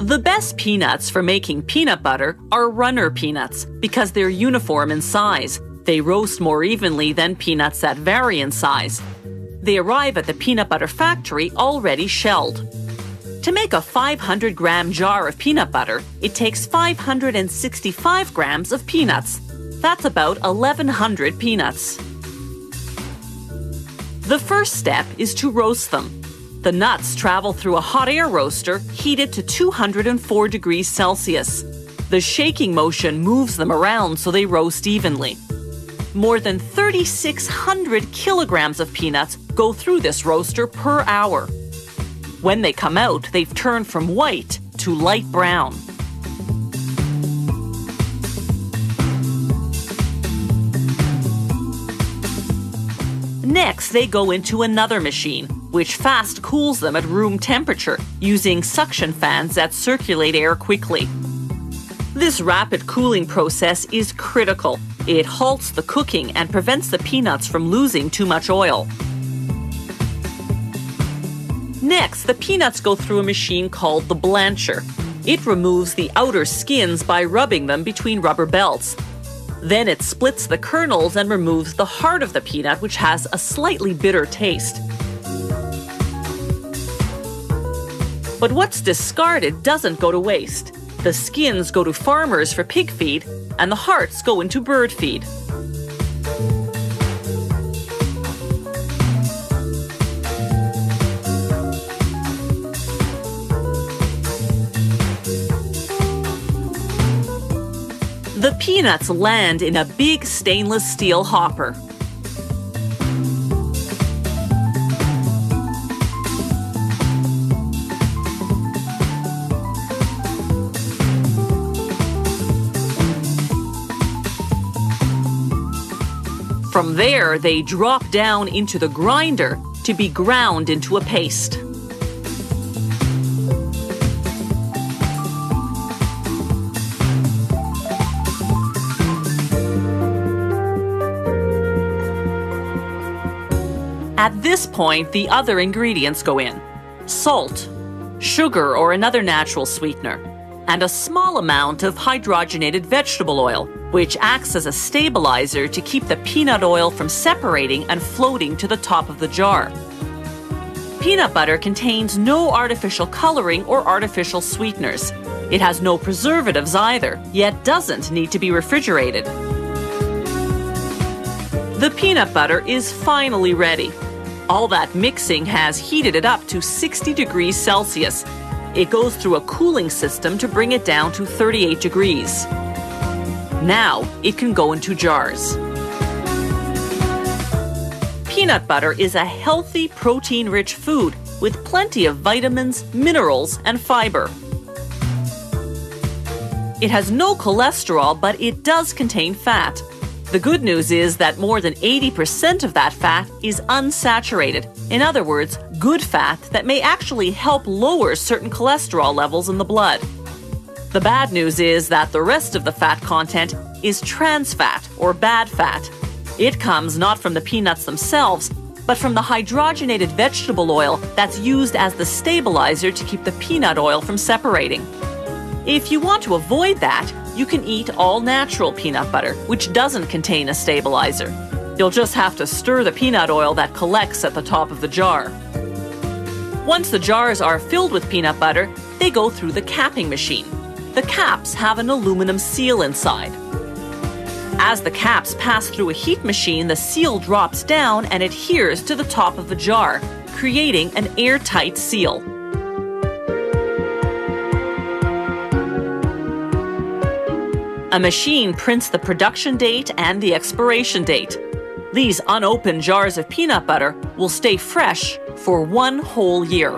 The best peanuts for making peanut butter are runner peanuts because they're uniform in size. They roast more evenly than peanuts that vary in size. They arrive at the peanut butter factory already shelled. To make a 500-gram jar of peanut butter, it takes 565 grams of peanuts. That's about 1,100 peanuts. The first step is to roast them. The nuts travel through a hot air roaster heated to 204 degrees Celsius. The shaking motion moves them around so they roast evenly. More than 3,600 kilograms of peanuts go through this roaster per hour. When they come out, they've turned from white to light brown. Next, they go into another machine, which fast cools them at room temperature using suction fans that circulate air quickly. This rapid cooling process is critical. It halts the cooking and prevents the peanuts from losing too much oil. Next, the peanuts go through a machine called the blancher. It removes the outer skins by rubbing them between rubber belts. Then it splits the kernels and removes the heart of the peanut, which has a slightly bitter taste. But what's discarded doesn't go to waste. The skins go to farmers for pig feed, and the hearts go into bird feed. The peanuts land in a big stainless steel hopper. From there, they drop down into the grinder to be ground into a paste. At this point, the other ingredients go in: salt, sugar or another natural sweetener, and a small amount of hydrogenated vegetable oil, which acts as a stabilizer to keep the peanut oil from separating and floating to the top of the jar. Peanut butter contains no artificial coloring or artificial sweeteners. It has no preservatives either, yet doesn't need to be refrigerated. The peanut butter is finally ready. All that mixing has heated it up to 60 degrees Celsius. It goes through a cooling system to bring it down to 38 degrees. Now it can go into jars. Peanut butter is a healthy, protein-rich food with plenty of vitamins, minerals, and fiber. It has no cholesterol, but it does contain fat. The good news is that more than 80% of that fat is unsaturated. In other words, good fat that may actually help lower certain cholesterol levels in the blood. The bad news is that the rest of the fat content is trans fat or bad fat. It comes not from the peanuts themselves, but from the hydrogenated vegetable oil that's used as the stabilizer to keep the peanut oil from separating. If you want to avoid that, you can eat all natural peanut butter, which doesn't contain a stabilizer. You'll just have to stir the peanut oil that collects at the top of the jar. Once the jars are filled with peanut butter, they go through the capping machine. The caps have an aluminum seal inside. As the caps pass through a heat machine, the seal drops down and adheres to the top of the jar, creating an airtight seal. A machine prints the production date and the expiration date. These unopened jars of peanut butter will stay fresh for 1 whole year.